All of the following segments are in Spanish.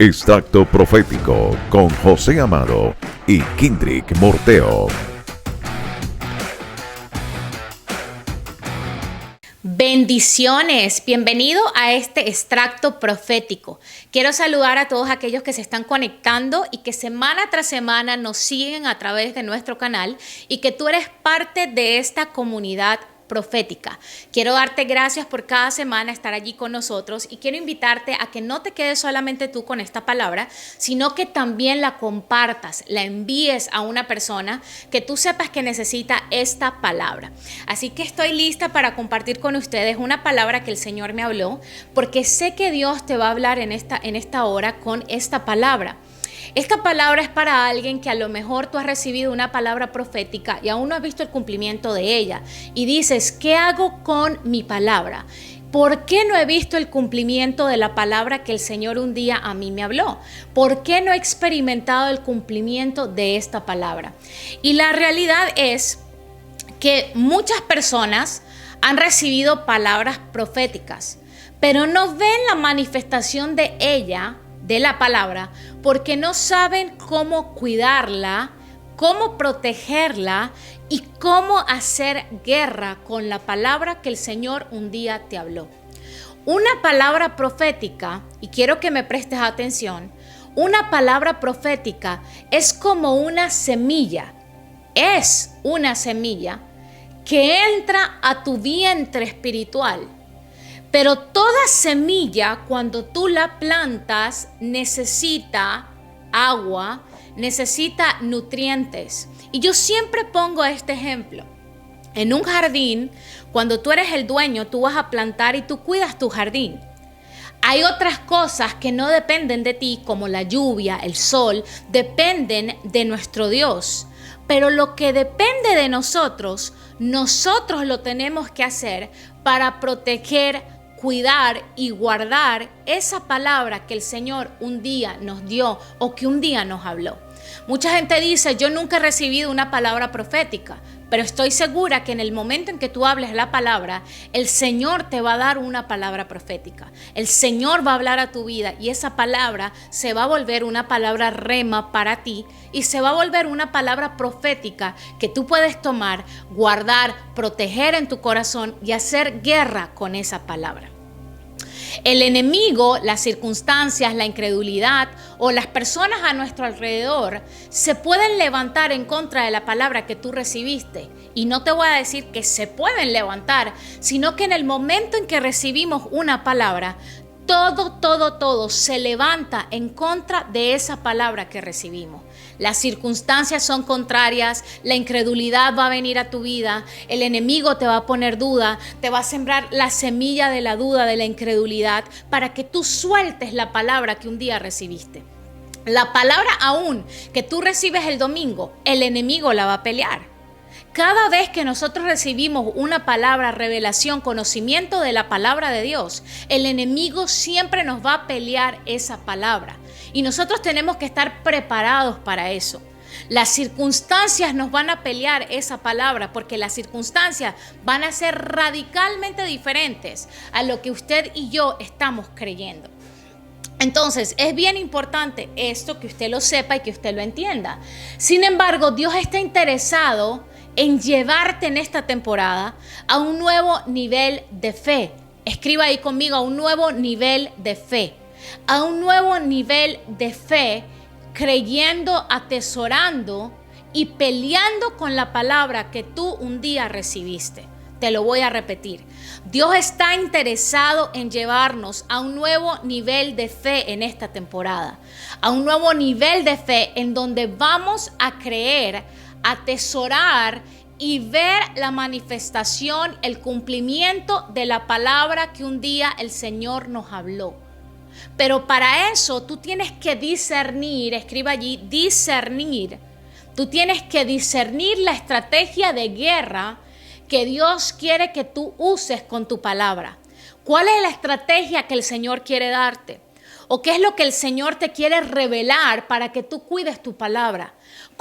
Extracto Profético con José Amado y Kindrick Morteo. Bendiciones, bienvenido a este extracto profético. Quiero saludar a todos aquellos que se están conectando y que semana tras semana nos siguen a través de nuestro canal y que tú eres parte de esta comunidad profética. Quiero darte gracias por cada semana estar allí con nosotros y quiero invitarte a que no te quedes solamente tú con esta palabra, sino que también la compartas, la envíes a una persona que tú sepas que necesita esta palabra. Así que estoy lista para compartir con ustedes una palabra que el Señor me habló, porque sé que Dios te va a hablar en esta hora con esta palabra. Esta palabra es para alguien que a lo mejor tú has recibido una palabra profética y aún no has visto el cumplimiento de ella. Y dices, ¿qué hago con mi palabra? ¿Por qué no he visto el cumplimiento de la palabra que el Señor un día a mí me habló? ¿Por qué no he experimentado el cumplimiento de esta palabra? Y la realidad es que muchas personas han recibido palabras proféticas, pero no ven la manifestación de ella, de la palabra, porque no saben cómo cuidarla, cómo protegerla y cómo hacer guerra con la palabra que el Señor un día te habló. Una palabra profética, y quiero que me prestes atención, una palabra profética es como una semilla, es una semilla que entra a tu vientre espiritual. Pero toda semilla, cuando tú la plantas, necesita agua, necesita nutrientes. Y yo siempre pongo este ejemplo. En un jardín, cuando tú eres el dueño, tú vas a plantar y tú cuidas tu jardín. Hay otras cosas que no dependen de ti, como la lluvia, el sol, dependen de nuestro Dios. Pero lo que depende de nosotros lo tenemos que hacer para proteger, cuidar y guardar esa palabra que el Señor un día nos dio o que un día nos habló. Mucha gente dice, yo nunca he recibido una palabra profética, pero estoy segura que en el momento en que tú hables la palabra, el Señor te va a dar una palabra profética. El Señor va a hablar a tu vida y esa palabra se va a volver una palabra rema para ti y se va a volver una palabra profética que tú puedes tomar, guardar, proteger en tu corazón y hacer guerra con esa palabra. El enemigo, las circunstancias, la incredulidad o las personas a nuestro alrededor se pueden levantar en contra de la palabra que tú recibiste. Y no te voy a decir que se pueden levantar, sino que en el momento en que recibimos una palabra, todo se levanta en contra de esa palabra que recibimos. Las circunstancias son contrarias, la incredulidad va a venir a tu vida, el enemigo te va a poner duda, te va a sembrar la semilla de la duda, de la incredulidad, para que tú sueltes la palabra que un día recibiste. La palabra aún que tú recibes el domingo, el enemigo la va a pelear. Cada vez que nosotros recibimos una palabra, revelación, conocimiento de la palabra de Dios, el enemigo siempre nos va a pelear esa palabra. Y nosotros tenemos que estar preparados para eso. Las circunstancias nos van a pelear esa palabra porque las circunstancias van a ser radicalmente diferentes a lo que usted y yo estamos creyendo. Entonces, es bien importante esto, que usted lo sepa y que usted lo entienda. Sin embargo, Dios está interesado en llevarte en esta temporada a un nuevo nivel de fe. Escriba ahí conmigo, a un nuevo nivel de fe. A un nuevo nivel de fe, creyendo, atesorando y peleando con la palabra que tú un día recibiste. Te lo voy a repetir. Dios está interesado en llevarnos a un nuevo nivel de fe en esta temporada. A un nuevo nivel de fe en donde vamos a creer, atesorar y ver la manifestación, el cumplimiento de la palabra que un día el Señor nos habló. Pero para eso tú tienes que discernir, escriba allí, discernir. Tú tienes que discernir la estrategia de guerra que Dios quiere que tú uses con tu palabra. ¿Cuál es la estrategia que el Señor quiere darte? ¿O qué es lo que el Señor te quiere revelar para que tú cuides tu palabra?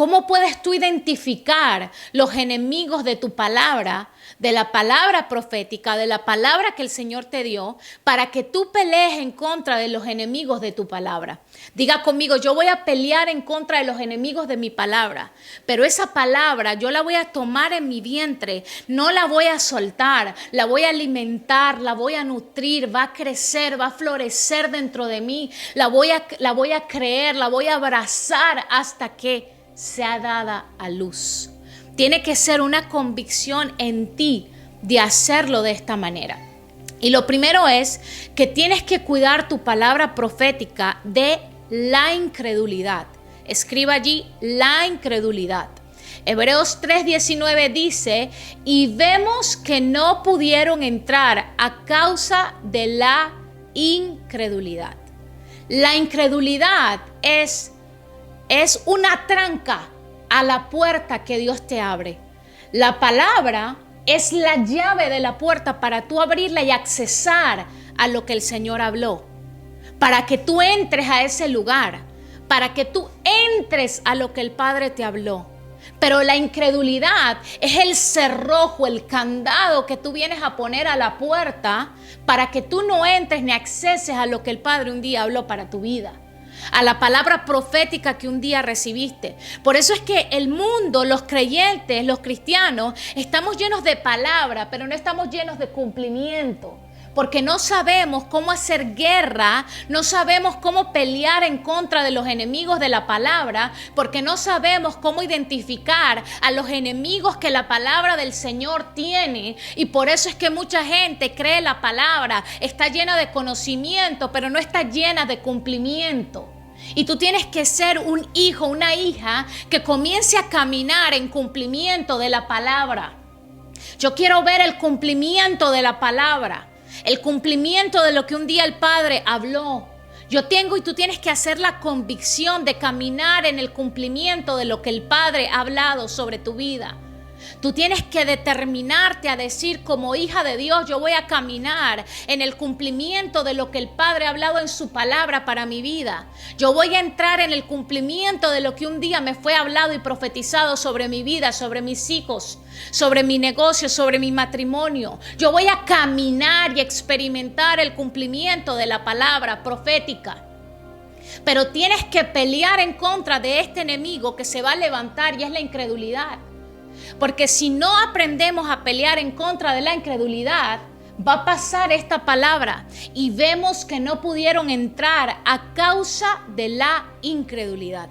¿Cómo puedes tú identificar los enemigos de tu palabra, de la palabra profética, de la palabra que el Señor te dio, para que tú pelees en contra de los enemigos de tu palabra? Diga conmigo, yo voy a pelear en contra de los enemigos de mi palabra, pero esa palabra yo la voy a tomar en mi vientre, no la voy a soltar, la voy a alimentar, la voy a nutrir, va a crecer, va a florecer dentro de mí, la voy a creer, la voy a abrazar hasta que sea dada a luz. Tiene que ser una convicción en ti de hacerlo de esta manera. Y lo primero es que tienes que cuidar tu palabra profética de la incredulidad. Escriba allí la incredulidad. Hebreos 3:19 dice, y vemos que no pudieron entrar a causa de la incredulidad. La incredulidad es una tranca a la puerta que Dios te abre. La palabra es la llave de la puerta para tú abrirla y accesar a lo que el Señor habló. Para que tú entres a ese lugar, para que tú entres a lo que el Padre te habló. Pero la incredulidad es el cerrojo, el candado que tú vienes a poner a la puerta para que tú no entres ni acceses a lo que el Padre un día habló para tu vida, a la palabra profética que un día recibiste. Por eso es que el mundo, los creyentes, los cristianos, estamos llenos de palabra, pero no estamos llenos de cumplimiento. Porque no sabemos cómo hacer guerra, no sabemos cómo pelear en contra de los enemigos de la palabra, porque no sabemos cómo identificar a los enemigos que la palabra del Señor tiene. Y por eso es que mucha gente cree la palabra, está llena de conocimiento, pero no está llena de cumplimiento. Y tú tienes que ser un hijo, una hija que comience a caminar en cumplimiento de la palabra. Yo quiero ver el cumplimiento de la palabra. El cumplimiento de lo que un día el Padre habló. Yo tengo y tú tienes que hacer la convicción de caminar en el cumplimiento de lo que el Padre ha hablado sobre tu vida. Tú tienes que determinarte a decir, como hija de Dios, yo voy a caminar en el cumplimiento de lo que el Padre ha hablado en su palabra para mi vida. Yo voy a entrar en el cumplimiento de lo que un día me fue hablado y profetizado sobre mi vida, sobre mis hijos, sobre mi negocio, sobre mi matrimonio. Yo voy a caminar y experimentar el cumplimiento de la palabra profética. Pero tienes que pelear en contra de este enemigo que se va a levantar, y es la incredulidad. Porque si no aprendemos a pelear en contra de la incredulidad, va a pasar esta palabra y vemos que no pudieron entrar a causa de la incredulidad.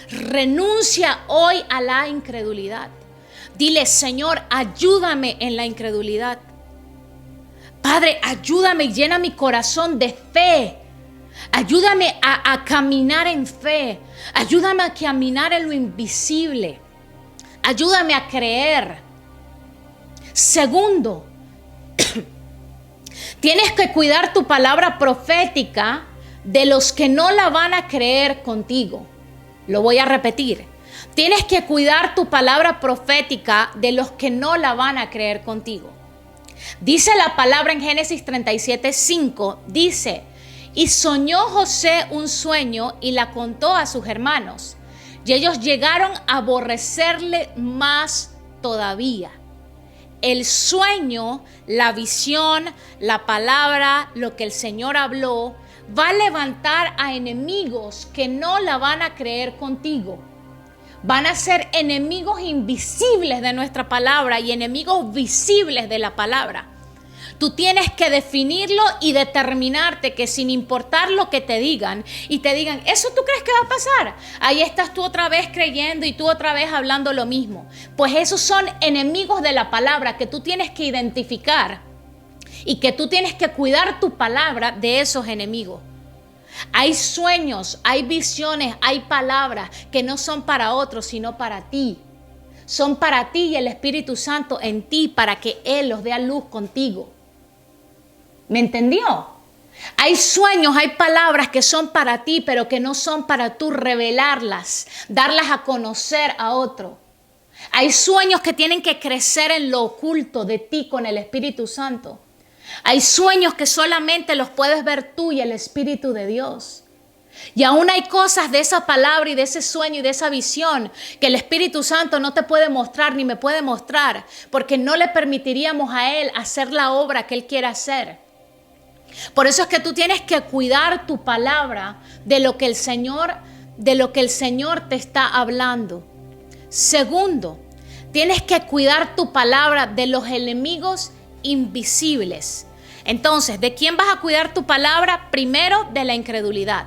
Renuncia hoy a la incredulidad. Dile, Señor, ayúdame en la incredulidad. Padre, ayúdame y llena mi corazón de fe. Ayúdame a caminar en fe. Ayúdame a caminar en lo invisible. Ayúdame a creer. Segundo, tienes que cuidar tu palabra profética de los que no la van a creer contigo. Lo voy a repetir. Tienes que cuidar tu palabra profética de los que no la van a creer contigo. Dice la palabra en Génesis 37:5, dice, y soñó José un sueño y la contó a sus hermanos. Y ellos llegaron a aborrecerle más todavía. El sueño, la visión, la palabra, lo que el Señor habló, va a levantar a enemigos que no la van a creer contigo. Van a ser enemigos invisibles de nuestra palabra y enemigos visibles de la palabra. Tú tienes que definirlo y determinarte que sin importar lo que te digan y te digan, ¿eso tú crees que va a pasar? Ahí estás tú otra vez creyendo y tú otra vez hablando lo mismo. Pues esos son enemigos de la palabra que tú tienes que identificar y que tú tienes que cuidar tu palabra de esos enemigos. Hay sueños, hay visiones, hay palabras que no son para otros, sino para ti. Son para ti y el Espíritu Santo en ti para que Él los dé a luz contigo. ¿Me entendió? Hay sueños, hay palabras que son para ti, pero que no son para tú revelarlas, darlas a conocer a otro. Hay sueños que tienen que crecer en lo oculto de ti con el Espíritu Santo. Hay sueños que solamente los puedes ver tú y el Espíritu de Dios. Y aún hay cosas de esa palabra y de ese sueño y de esa visión que el Espíritu Santo no te puede mostrar ni me puede mostrar, porque no le permitiríamos a Él hacer la obra que Él quiere hacer. Por eso es que tú tienes que cuidar tu palabra de lo que el Señor te está hablando. Segundo, tienes que cuidar tu palabra de los enemigos invisibles. Entonces, ¿de quién vas a cuidar tu palabra? Primero, de la incredulidad.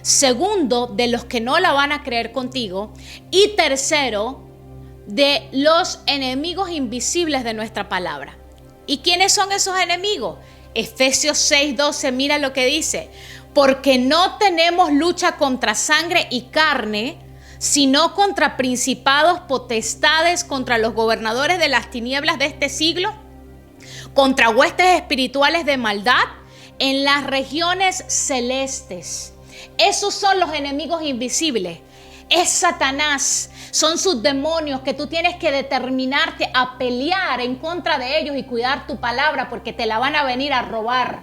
Segundo, de los que no la van a creer contigo. Y tercero, de los enemigos invisibles de nuestra palabra. ¿Y quiénes son esos enemigos? Efesios 6:12, mira lo que dice. Porque no tenemos lucha contra sangre y carne, sino contra principados, potestades, contra los gobernadores de las tinieblas de este siglo, contra huestes espirituales de maldad en las regiones celestes. Esos son los enemigos invisibles. Es Satanás, son sus demonios que tú tienes que determinarte a pelear en contra de ellos y cuidar tu palabra porque te la van a venir a robar.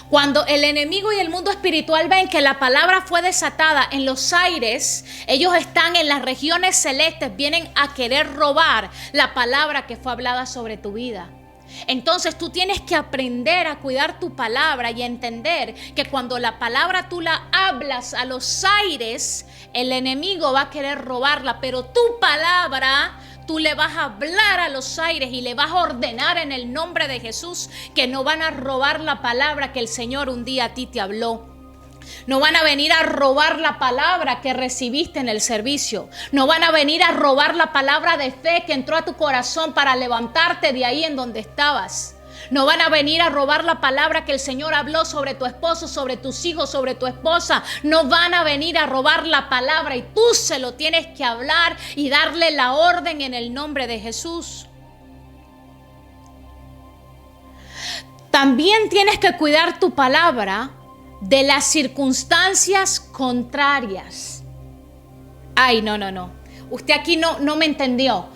Cuando el enemigo y el mundo espiritual ven que la palabra fue desatada en los aires, ellos están en las regiones celestes, vienen a querer robar la palabra que fue hablada sobre tu vida. Entonces tú tienes que aprender a cuidar tu palabra y a entender que cuando la palabra tú la hablas a los aires, el enemigo va a querer robarla, pero tu palabra tú le vas a hablar a los aires y le vas a ordenar en el nombre de Jesús que no van a robar la palabra que el Señor un día a ti te habló. No van a venir a robar la palabra que recibiste en el servicio. No van a venir a robar la palabra de fe que entró a tu corazón para levantarte de ahí en donde estabas. No van a venir a robar la palabra que el Señor habló sobre tu esposo, sobre tus hijos, sobre tu esposa. No van a venir a robar la palabra y tú se lo tienes que hablar y darle la orden en el nombre de Jesús. También tienes que cuidar tu palabra de las circunstancias contrarias. Ay, no. Usted aquí no me entendió.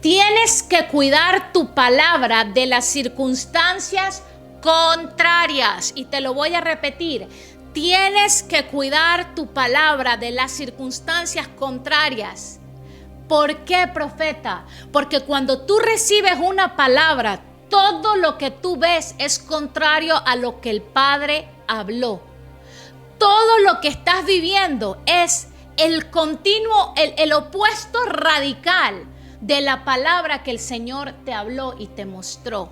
Tienes que cuidar tu palabra de las circunstancias contrarias. Y te lo voy a repetir. Tienes que cuidar tu palabra de las circunstancias contrarias. ¿Por qué, profeta? Porque cuando tú recibes una palabra, todo lo que tú ves es contrario a lo que el Padre habló. Todo lo que estás viviendo es el continuo, el opuesto radical de la palabra que el Señor te habló y te mostró.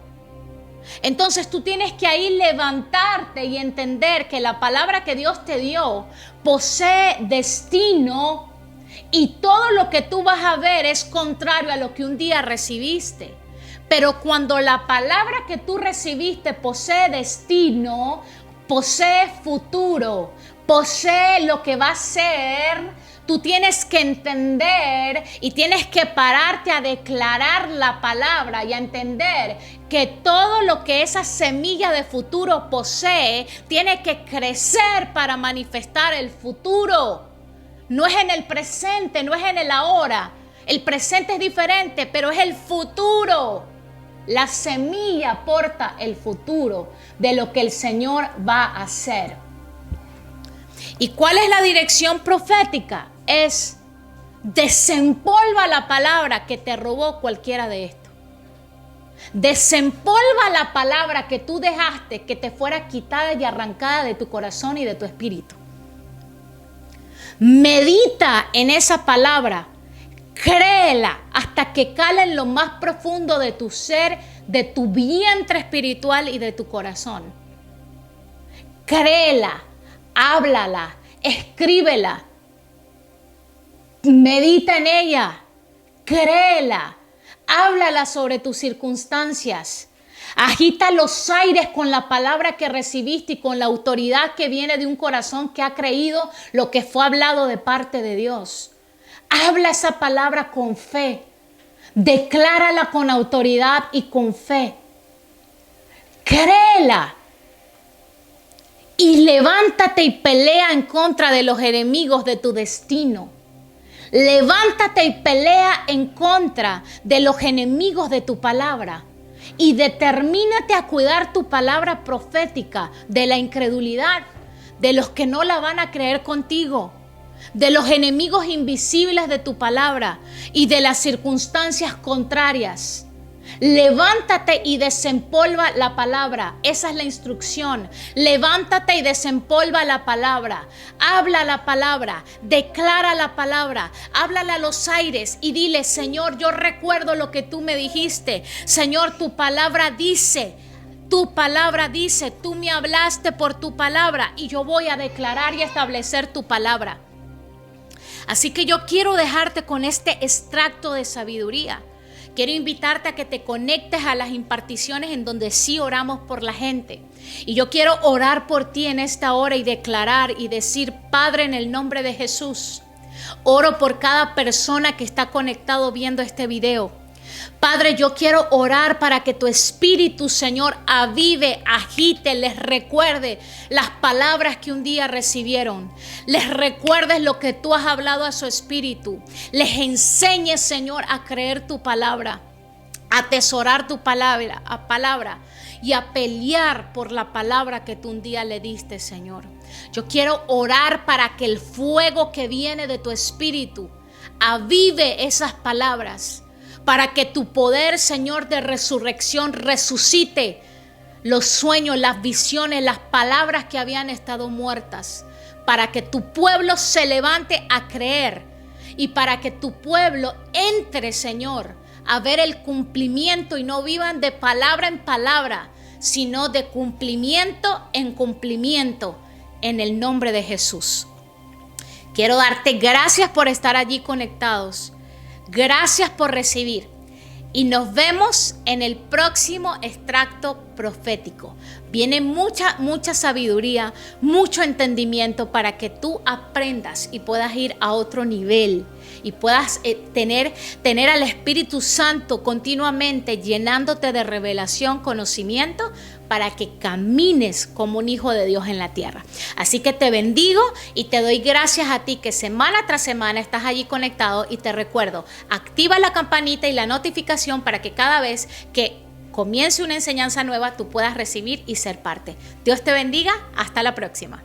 Entonces tú tienes que ahí levantarte y entender que la palabra que Dios te dio posee destino y todo lo que tú vas a ver es contrario a lo que un día recibiste. Pero cuando la palabra que tú recibiste posee destino, posee futuro, posee lo que va a ser, tú tienes que entender y tienes que pararte a declarar la palabra y a entender que todo lo que esa semilla de futuro posee tiene que crecer para manifestar el futuro. No es en el presente, no es en el ahora. El presente es diferente, pero es el futuro. La semilla porta el futuro de lo que el Señor va a hacer. ¿Y cuál es la dirección profética? Es desempolva la palabra que te robó cualquiera de esto. Desempolva la palabra que tú dejaste que te fuera quitada y arrancada de tu corazón y de tu espíritu. Medita en esa palabra. Créela hasta que cale en lo más profundo de tu ser, de tu vientre espiritual y de tu corazón. Créela, háblala, escríbela, medita en ella, créela, háblala sobre tus circunstancias. Agita los aires con la palabra que recibiste y con la autoridad que viene de un corazón que ha creído lo que fue hablado de parte de Dios. Habla esa palabra con fe. Declárala con autoridad y con fe. Créela. Y levántate y pelea en contra de los enemigos de tu destino. Levántate y pelea en contra de los enemigos de tu palabra. Y determínate a cuidar tu palabra profética de la incredulidad, de los que no la van a creer contigo, de los enemigos invisibles de tu palabra y de las circunstancias contrarias. Levántate y desempolva la palabra. Esa es la instrucción. Levántate y desempolva la palabra. Habla la palabra. Declara la palabra. Háblale a los aires y dile: Señor, yo recuerdo lo que tú me dijiste. Señor, tu palabra dice. Tu palabra dice, tú me hablaste por tu palabra y yo voy a declarar y establecer tu palabra. Así que yo quiero dejarte con este extracto de sabiduría. Quiero invitarte a que te conectes a las imparticiones en donde sí oramos por la gente. Y yo quiero orar por ti en esta hora y declarar y decir: Padre, en el nombre de Jesús, oro por cada persona que está conectado viendo este video. Padre, yo quiero orar para que tu Espíritu, Señor, avive, agite, les recuerde las palabras que un día recibieron. Les recuerdes lo que tú has hablado a su espíritu. Les enseñes, Señor, a creer tu palabra, a atesorar tu palabra y a pelear por la palabra que tú un día le diste, Señor. Yo quiero orar para que el fuego que viene de tu Espíritu avive esas palabras, para que tu poder, Señor, de resurrección resucite los sueños, las visiones, las palabras que habían estado muertas, para que tu pueblo se levante a creer y para que tu pueblo entre, Señor, a ver el cumplimiento y no vivan de palabra en palabra, sino de cumplimiento en cumplimiento, en el nombre de Jesús. Quiero darte gracias por estar allí conectados. Gracias por recibir. Y nos vemos en el próximo extracto profético. Viene mucha sabiduría, mucho entendimiento para que tú aprendas y puedas ir a otro nivel. Y puedas tener al Espíritu Santo continuamente llenándote de revelación, conocimiento, para que camines como un hijo de Dios en la tierra. Así que te bendigo y te doy gracias a ti que semana tras semana estás allí conectado, y te recuerdo, activa la campanita y la notificación para que cada vez que comience una enseñanza nueva tú puedas recibir y ser parte. Dios te bendiga, hasta la próxima.